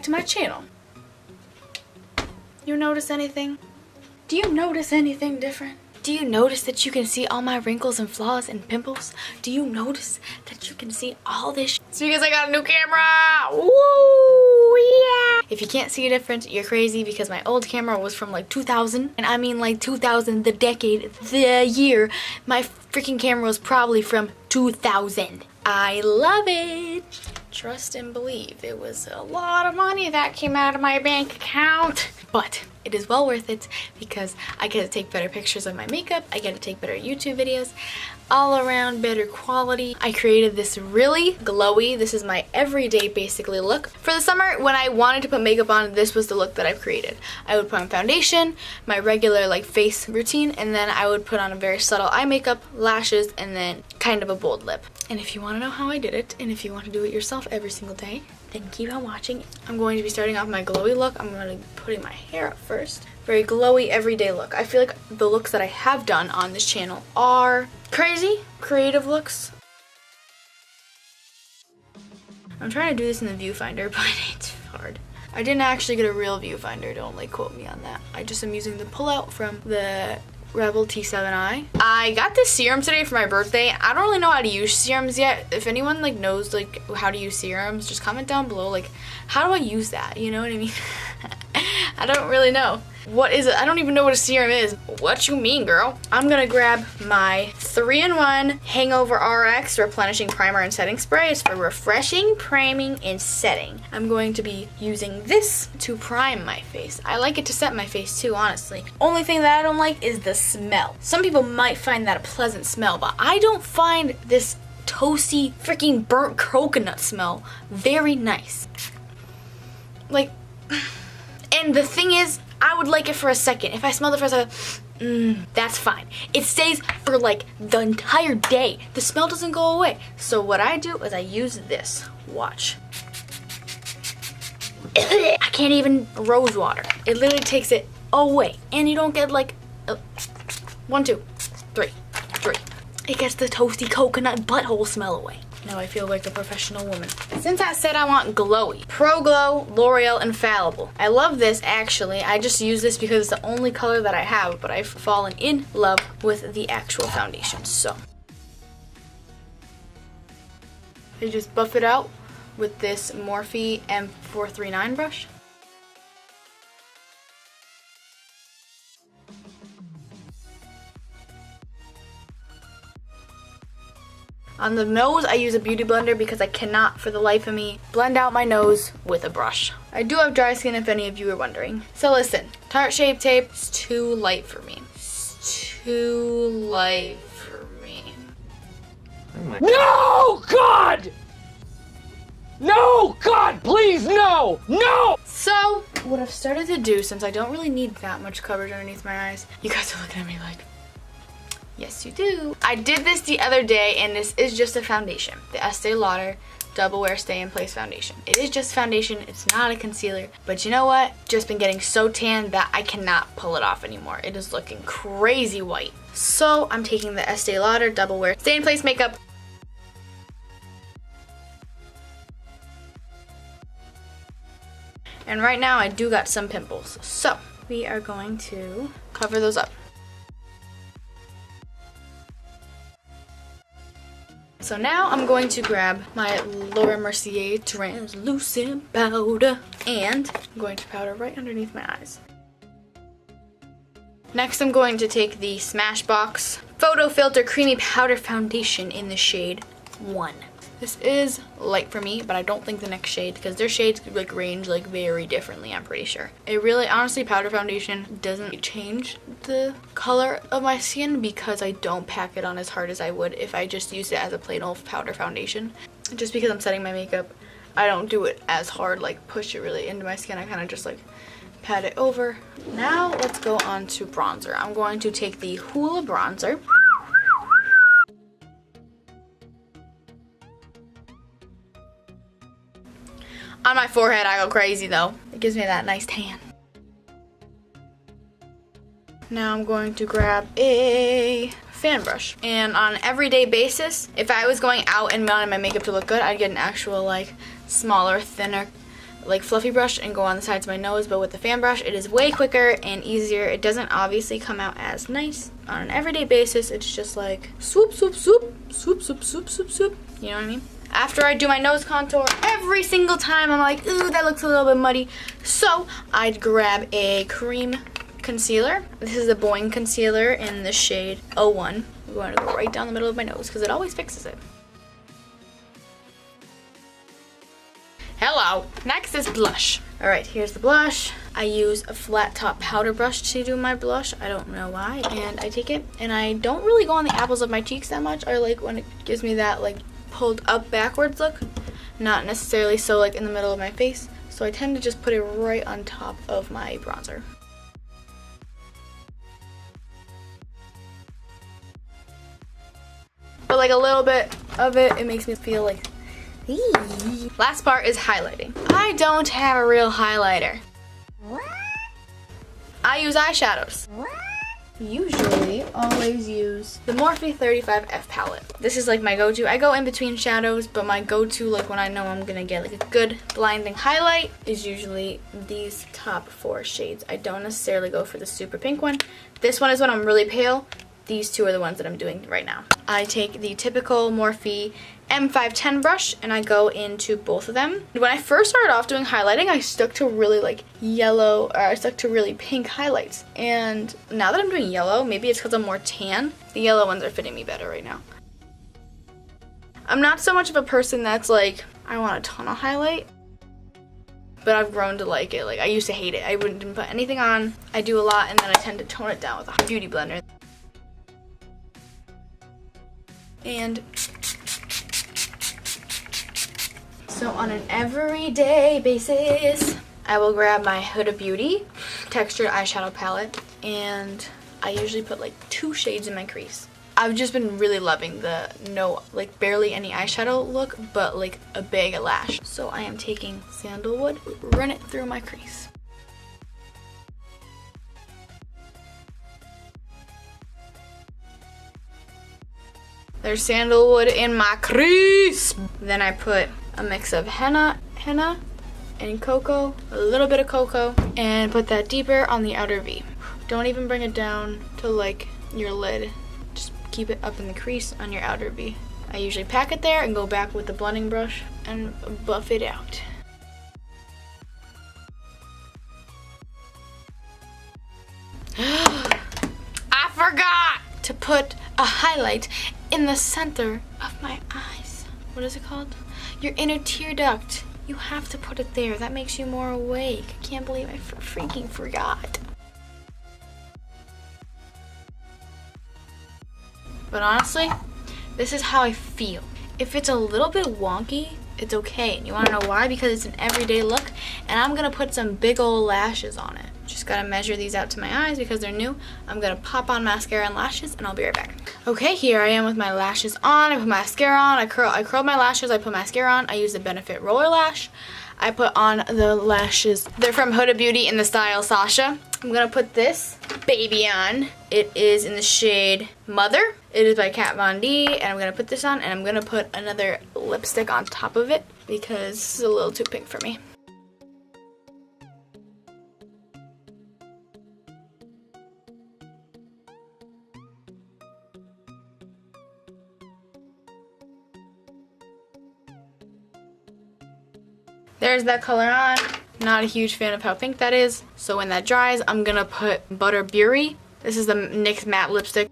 back to my channel. You notice anything? Do you notice anything different? Do you notice that you can see all my wrinkles and flaws and pimples? Do you notice that you can see all this It's because I got a new camera! Woo! Yeah! If you can't see a difference, you're crazy because my old camera was from like 2000. And I mean like 2000, the decade, the year. My freaking camera was probably from 2000. I love it! Trust and believe. It was a lot of money that came out of my bank account. But it is well worth it because I get to take better pictures of my makeup. I get to take better YouTube videos. All around better quality. I created this really glowy, this is my everyday basically look. For the summer, when I wanted to put makeup on, this was the look that I've created. I would put on foundation, my regular like face routine, and then I would put on a very subtle eye makeup, lashes, and then kind of a bold lip. And if you want to know how I did it, and if you want to do it yourself every single day, then keep on watching. I'm going to be starting off my glowy look. I'm going to be putting my hair up first. Very glowy everyday look. I feel like the looks that I have done on this channel are crazy, creative looks. I'm trying to do this in the viewfinder, but it's hard. I didn't actually get a real viewfinder, don't like quote me on that. I just am using the pullout from the Rebel T7i. I got this serum today for my birthday. I don't really know how to use serums yet. If anyone like knows like how to use serums, just comment down below like how do I use that? You know what I mean? I don't really know. What is it? I don't even know what a serum is. What you mean, girl? I'm gonna grab my 3-in-1 Hangover RX Replenishing Primer and Setting Spray. It's for refreshing, priming, and setting. I'm going to be using this to prime my face. I like it to set my face too, honestly. Only thing that I don't like is the smell. Some people might find that a pleasant smell, but I don't find this toasty, freaking burnt coconut smell very nice. Like, and the thing is, I would like it for a second. If I smelled it for a second, that's fine. It stays for like the entire day. The smell doesn't go away. So what I do is I use this. Watch. I can't even rose water. It literally takes it away. And you don't get like 1, 2, 3. It gets the toasty coconut butthole smell away. Now I feel like a professional woman. Since I said I want glowy, Pro Glow L'Oreal Infallible. I love this actually. I just use this because it's the only color that I have, but I've fallen in love with the actual foundation. So I just buff it out with this Morphe M439 brush. On the nose, I use a beauty blender because I cannot, for the life of me, blend out my nose with a brush. I do have dry skin if any of you are wondering. So listen, Tarte Shape Tape is too light for me. It's too light for me. No, God! No, God, please, no! No! So, what I've started to do, since I don't really need that much coverage underneath my eyes, you guys are looking at me like, yes, you do. I did this the other day, and this is just a foundation. The Estee Lauder Double Wear Stay in Place Foundation. It is just foundation. It's not a concealer. But you know what? Just been getting so tan that I cannot pull it off anymore. It is looking crazy white. So I'm taking the Estee Lauder Double Wear Stay in Place makeup. And right now I do got some pimples. So we are going to cover those up. So now I'm going to grab my Laura Mercier translucent powder and I'm going to powder right underneath my eyes. Next I'm going to take the Smashbox Photo Filter Creamy Powder Foundation in the shade 1. This is light for me, but I don't think the next shade, because their shades like range like very differently, I'm pretty sure. It really, honestly, powder foundation doesn't change the color of my skin because I don't pack it on as hard as I would if I just used it as a plain old powder foundation. Just because I'm setting my makeup, I don't do it as hard, like push it really into my skin. I kind of just like pat it over. Now let's go on to bronzer. I'm going to take the Hoola bronzer. On my forehead, I go crazy though. It gives me that nice tan. Now I'm going to grab a fan brush. And on an everyday basis, if I was going out and wanted my makeup to look good, I'd get an actual like smaller, thinner like fluffy brush and go on the sides of my nose, but with the fan brush it is way quicker and easier. It doesn't obviously come out as nice on an everyday basis. It's just like swoop, swoop, swoop, swoop, swoop, swoop, swoop, swoop. You know what I mean? After I do my nose contour, every single time I'm like, ooh, that looks a little bit muddy. So I'd grab a cream concealer. This is the Boing concealer in the shade 01. I'm going to go right down the middle of my nose because it always fixes it. Hello. Next is blush. All right, here's the blush. I use a flat top powder brush to do my blush. I don't know why. And I take it and I don't really go on the apples of my cheeks that much. I like when it gives me that like pulled up backwards look, not necessarily so like in the middle of my face. So I tend to just put it right on top of my bronzer. But like a little bit of it, it makes me feel like, eee. Last part is highlighting. I don't have a real highlighter. I use eyeshadows. Usually always use the Morphe 35F palette. This is like my go-to. I go in between shadows, but my go-to, like when I know I'm gonna get like a good blinding highlight, is usually these top 4 shades. I don't necessarily go for the super pink one. This one is when I'm really pale. These 2 are the ones that I'm doing right now. I take the typical Morphe M510 brush and I go into both of them. When I first started off doing highlighting, I stuck to really like yellow, or I stuck to really pink highlights. And now that I'm doing yellow, maybe it's because I'm more tan, the yellow ones are fitting me better right now. I'm not so much of a person that's like, I want a ton of highlight, but I've grown to like it. Like I used to hate it. I didn't put anything on. I do a lot and then I tend to tone it down with a beauty blender. And so on an everyday basis, I will grab my Huda Beauty textured eyeshadow palette and I usually put like 2 shades in my crease. I've just been really loving the like barely any eyeshadow look, but like a big lash. So I am taking Sandalwood, run it through my crease. There's Sandalwood in my crease. Then I put a mix of henna and cocoa, a little bit of cocoa, and put that deeper on the outer V. Don't even bring it down to like your lid. Just keep it up in the crease on your outer V. I usually pack it there and go back with the blending brush and buff it out. I forgot to put a highlight in the center of my eyes. What is it called? Your inner tear duct. You have to put it there. That makes you more awake. I can't believe I freaking forgot. But honestly, this is how I feel. If it's a little bit wonky, it's okay. And you wanna know why? Because it's an everyday look and I'm gonna put some big old lashes on it. Just gotta measure these out to my eyes because they're new. I'm gonna pop on mascara and lashes and I'll be right back. Okay, here I am with my lashes on. I put mascara on, I curled my lashes, I put mascara on. I use the Benefit Roller Lash. I put on the lashes. They're from Huda Beauty in the style Sasha. I'm gonna put this baby on. It is in the shade Mother. It is by Kat Von D, and I'm gonna put this on and I'm gonna put another lipstick on top of it because this is a little too pink for me. There's that color on. Not a huge fan of how pink that is. So when that dries, I'm gonna put Butter Beauty. This is the NYX matte lipstick.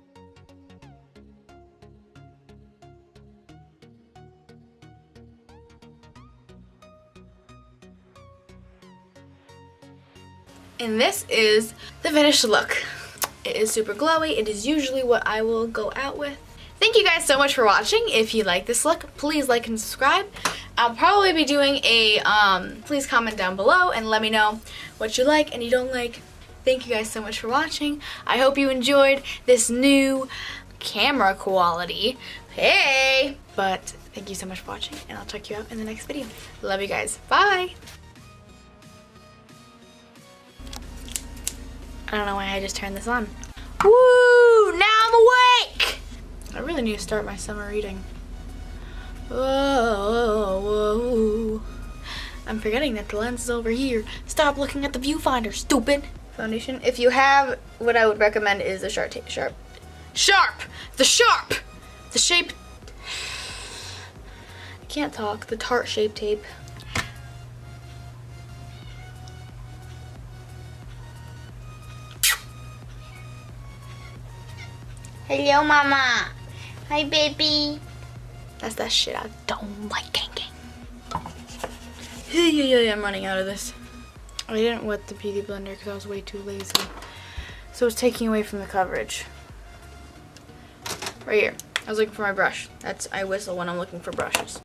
And this is the finished look. It is super glowy. It is usually what I will go out with. Thank you guys so much for watching. If you like this look, please like and subscribe. I'll probably be doing a, please comment down below and let me know what you like and you don't like. Thank you guys so much for watching. I hope you enjoyed this new camera quality. Hey! But thank you so much for watching and I'll check you out in the next video. Love you guys. Bye! I don't know why I just turned this on. Woo! Now I'm awake! I really need to start my summer reading. Whoa, whoa, whoa. I'm forgetting that the lens is over here. Stop looking at the viewfinder, stupid. Foundation. If you have, what I would recommend is the Sharp. The shape. I can't talk. The Tarte Shape Tape. Hello, mama. Hi, baby. That's that shit I don't like. Gang. I'm running out of this. I didn't wet the beauty blender because I was way too lazy. So it's taking away from the coverage. Right here. I was looking for my brush. I whistle when I'm looking for brushes.